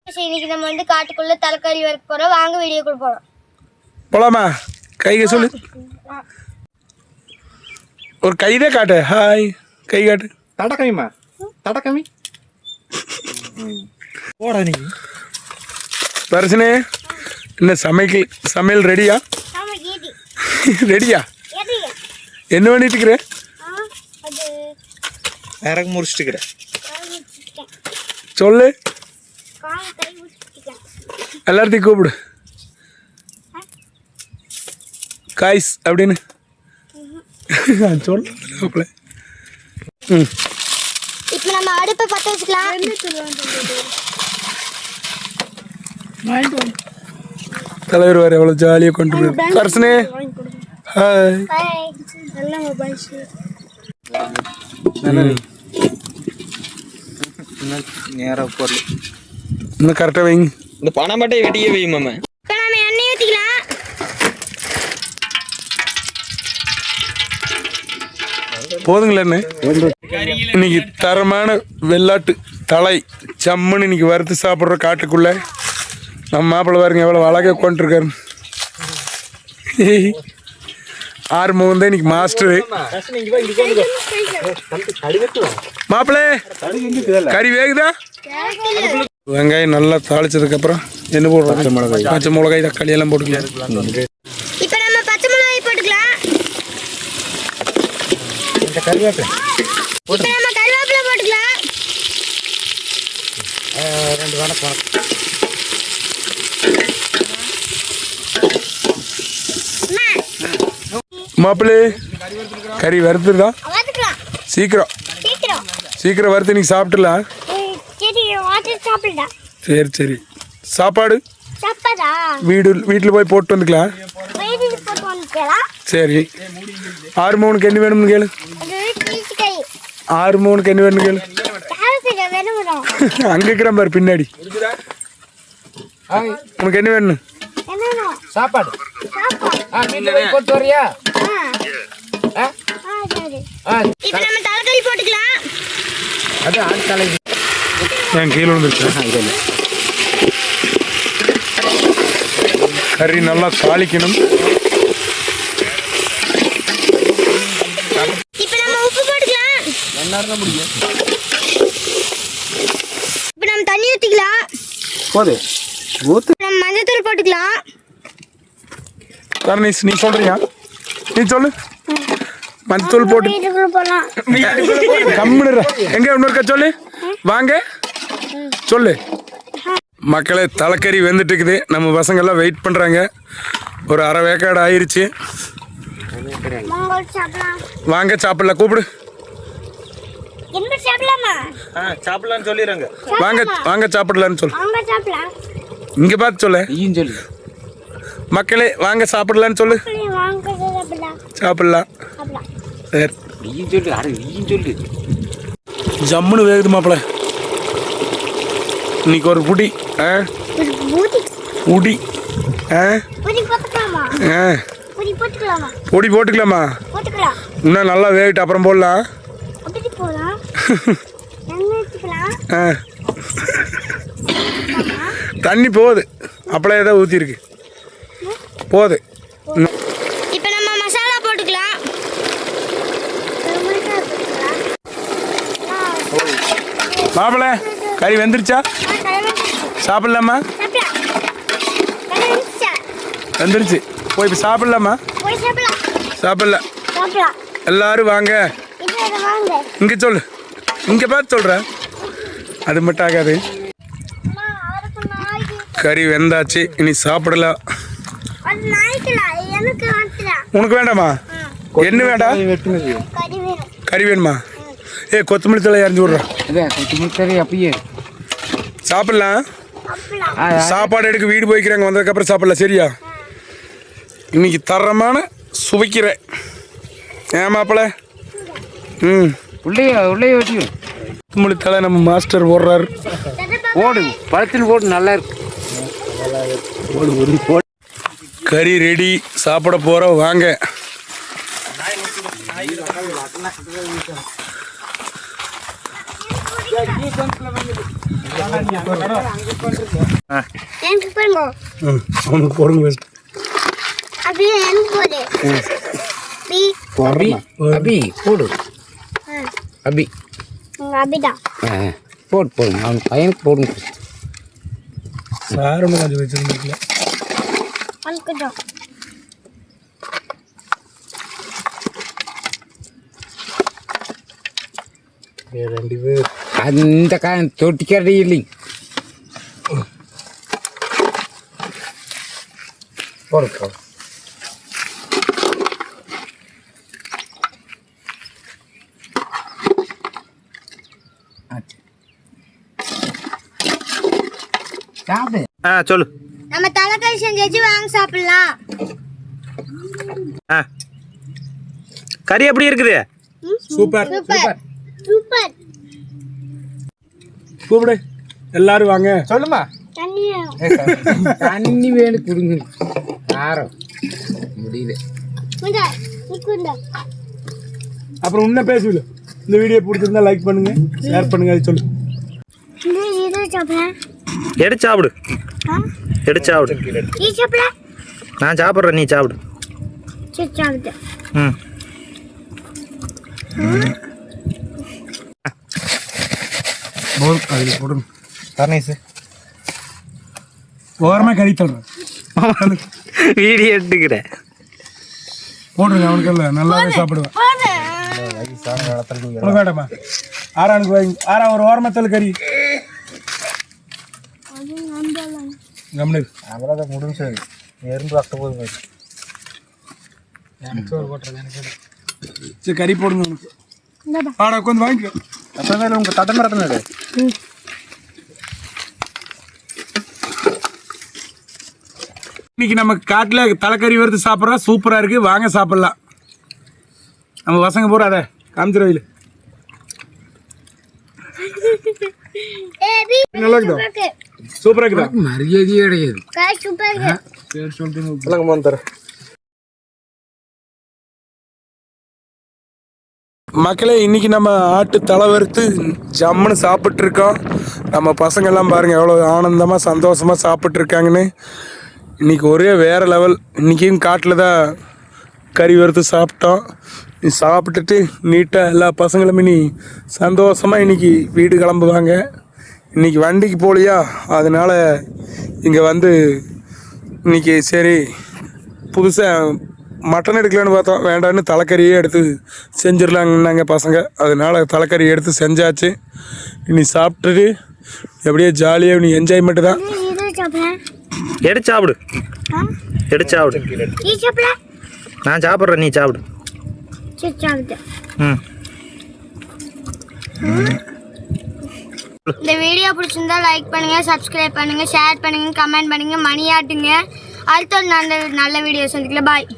இன்னைக்கு நம்ம வந்து காட்டுக்குள்ள தலைக்கறி வரைக்க போறோம். வாங்க வீடியோக்குள்ள போறோம். போலாமா? கையை சொல்லு. ஒரு கைதே காட்டு. ஹாய் கை காட்டு. தடக்கமிமா தடக்கமி போடா நீ பரசனே என்ன சமையல் ரெடியா? ஆமா ஈடி. ரெடியா? ஏடி. என்ன பண்ணிட்டு இருக்கற? அது வேறக்கு முடிச்சிட்டு இருக்கற. சொல்லு. கால் கை முடிச்சிட்டேன். எல்லாரையும் கூப்பிடு. காய்ஸ் அப்படின்னு சொல்லு. இப்போ நம்ம அடுப்பை பற்ற வச்சுக்கலாம். தலைவர் வேறு எவ்வளோ ஜாலியாக கொண்டு போய் பர்சனே. ஹாய். நேராக போடல. இன்னும் கரெக்டாக வைங்க. இந்த பணம் மட்டும் வெட்டியே வை மாமா. இப்போ நம்ம எண்ணெய் ஊற்றிக்கலாம். போதுங்களே. இன்னைக்கு தரமான வெள்ளாட்டு தலை சம்முன்னு இன்னைக்கு வறுத்து சாப்பிட்ற காட்டுக்குள்ள நம்ம மாப்பிள்ளை பாருங்க எவ்வளோ அழகாக கொண்டிருக்காரு. ஆறுமுகம் தான் இன்னைக்கு மாஸ்டரு. மாப்பிள்ளை கறி வேகுதா? வெங்காயம் நல்லா தாளிச்சதுக்கப்புறம் என்ன போடுறோம்? பச்சை மிளகாய் தக்காளி எல்லாம் போட்டுக்கலாம். இப்போ நம்ம பச்சை மிளகாய் போட்டுக்கலாம். கருவேப்பிலை இப்போ நம்ம கருவேப்பிலை போட்டுக்கலாம். 2 வணக்கம். மாப்பிள்ளை கறி வறுத்துருதா? சீக்கிரம் சீக்கிரம் வறுத்து நீ சாப்பிட்டுலாம். சரி சரி. சாப்பாடு வீட்டில் போய் போட்டு வந்துக்கலாம். சரி. 6 என்ன வேணும்னு கேளு. 6 என்ன வேணும்னு கேளு. அங்கே இருக்கிறான் பாரு பின்னாடி. உனக்கு என்ன வேணும்? சாப்பாடு போட்டு வரியா? இப்போ நம்ம தலைக்கறி போட்டுக்கலாம். அது ஆள் தலை நான் கீழே வந்துருச்சேன். கறி நல்லா தாளிக்கணும். இப்போ நம்ம உப்பு போட்டுக்கலாம். தான் முடியும். இப்போ நம்ம தண்ணி ஊற்றிக்கலாம். போது ஊத்து. நம்ம மஞ்சத்தூள் போட்டுக்கலாம். கர்ணீஸ் நீ சொல்றியா? நீ சொல்லு. மஞ்சத்தூள் போட்டு கம்முனுற. எங்க இன்னொருக்கா சொல்லு. வாங்க சொல்லு. மக்களே தலைக்கறி வெந்துட்டு இருக்குது. நம்ம பசங்கள்லாம் வெயிட் பண்ணுறாங்க. ஒரு அரை வேக்காடு ஆயிடுச்சு. வாங்க சாப்பிடலாம். கூப்பிடு. சாப்பிடலான்னு சொல்லிடுறாங்க. வாங்க வாங்க சாப்பிடலான்னு சொல்லு. இங்கே பார்த்து சொல்லு. சொல்லு மக்களே வாங்க சாப்பிடலான்னு சொல்லு. சாப்பிடலாம். சரி சொல்லு. அட சொல்லு. ஜம்முன்னு வேகுது மாப்பிள்ள. இன்னைக்கு ஒரு புடி புடி பொடி போட்டுக்கலாமா? இன்னும் நல்லா வேகிட்டு அப்புறம் போடலாம். தண்ணி போகுது. அப்பளம் ஏதோ ஊற்றிருக்கு போகுது. இப்போ நம்ம மசாலா போட்டுக்கலாம். மாப்பிள்ள கறி வெந்துருச்சா? சாப்பிடலாமா? வெந்துருச்சு. போய் இப்போ சாப்பிடலாமா? சாப்பிடல. எல்லாரும் வாங்க. இங்கே சொல்லு. இங்கே பார்த்து சொல்கிறேன். அது மட்டும் ஆகாது. கறி வெந்தாச்சு. இனி சாப்பிடலாம். உனக்கு வேண்டாமா? என்ன வேண்டாம்? கறி வேணுமா? கொத்தமல்லி தலை அரைஞ்சி விட்றேன். அப்பயே சாப்பிடலாம். சாப்பாடு எடுக்க வீடு போய்க்கிறாங்க. வந்ததுக்கப்புறம் சாப்பிடலாம். சரியா? இன்னைக்கு தரமான சுவைக்கிறேன். ஏன் மாப்பிள்ள? உள்ளே வெட்டி கொத்தமல்லி தலை நம்ம மாஸ்டர் ஓடுறாரு. போடு பழத்தில் போட்டு நல்லா இருக்கு. கறி ரெடி. சாப்பிட போகிறோம். வாங்க. எனக்கு போடுங்க அவனுக்கு போடுங்க ஃபர்ஸ்ட். அப்படியே எனக்கு போடு பி அபி அபி போடு அபி உங்க அபிதான் போடு போடு அவன் பையனுக்கு போடுங்க சார் ஒன்று கொஞ்சம் வச்சுருந்துருக்கல. கொஞ்சம் ரெண்டு பேர் அந்த காயம் தொட்டிக்கறி இல்லைங்க போடு போடு. சாப்பிடு சொல்லு. நம்ம தலைக்கறி செஞ்சு வாங்க சாப்பிடலாம். கறி எப்படி இருக்குது? Super super super. கூப்பிடு எல்லாரும் வாங்க. சொல்லுமா தண்ணி தண்ணி வேணும் கொடுங்க காரம் முடியல குண்டா நீ குண்டா. அப்புறம் இன்னும் பேசுவில்ல. இந்த வீடியோ பிடிச்சிருந்தா லைக் பண்ணுங்க, ஷேர் பண்ணுங்க. அது சொல்லு. இது சாப்பிடலாம். எடுத்து சாப்பிடு. எடுத்து சாப்பிடு. நீ சாப்பிட. நான் சாப்பிட்றேன், நீ சாப்பிடு. சரி சாப்பிடு. ம் போல் அதில் போடுங்க. தர்ணேஸ் ஓரமாக கறி தள்ளுறேன். வீடியோ எடுத்துக்கிறேன். போடுங்க. அவனுக்கு இல்லை நல்லாவே சாப்பிடுவேன். உனக்கு வேண்டாமா? ஆறானுக்கு வாங்கி ஒரு ஓரமத்தல் கறி கம்னு அவ்வளோதான் முடிஞ்சு எறும்பு ரத்த போதுங்க சரி கறி போடுங்க. அவனுக்கு ஆடா உட்காந்து வாங்கிக்கோ. அப்புறம் உங்கள் தட்டை மரத்தினது இன்னைக்கு நம்ம காட்டில் தலைக்கறி வறுத்து சாப்பிட்றோம். சூப்பராக இருக்குது. வாங்க சாப்பிட்லாம். நம்ம பசங்க போகிற அதை காமிச்சிருவையில் நல்லா இருக்குதா? சூப்பராக இருக்குதா? மரியாதையே கிடையாது. சூப்பர் இருக்கு. சரி சொல்லிட்டு தரேன். மக்களே, இன்னைக்கு நம்ம ஆட்டு தலை வறுத்து ஜம்முன்னு சாப்பிட்ருக்கோம். நம்ம பசங்கள்லாம் பாருங்கள் எவ்வளோ ஆனந்தமாக சந்தோஷமாக சாப்பிட்ருக்காங்கன்னு. இன்றைக்கி ஒரே வேறு லெவல். இன்றைக்கும் காட்டில் தான் கறி வறுத்து சாப்பிட்டோம். சாப்பிட்டுட்டு நீட்டாக எல்லா பசங்களும் இனி சந்தோஷமாக இன்றைக்கி வீடு கிளம்புவாங்க. இன்றைக்கி வண்டிக்கு போகலையா, அதனால் இங்கே வந்து இன்றைக்கி சரி புதுசாக மட்டன் எடுக்கலான்னு பார்த்தோம். வேண்டான்னு தலைக்கறியே எடுத்து செஞ்சிடலாங்கன்னாங்க பசங்க. அதனால் தலைக்கறி எடுத்து செஞ்சாச்சு. இனி சாப்பிட்டுட்டு எப்படியே ஜாலியாக இனி என்ஜாய்மெண்ட்டு தான். இது சாப்பிடலாம். எடுத்து சாப்பிடு. எடுத்து சாப்பிடு. நீ சாப்பிட. நான் சாப்பிட்றேன், நீ சாப்பிடு. சரி சாப்பிடு. ம் இந்த வீடியோ பிடிச்சிருந்தா லைக் பண்ணுங்க, சப்ஸ்கிரைப் பண்ணுங்க, ஷேர் பண்ணுங்க, கமெண்ட் பண்ணுங்க, மணி ஆட்டுங்க. அடுத்த ஒரு நல்ல வீடியோ சந்திக்கல. பாய்.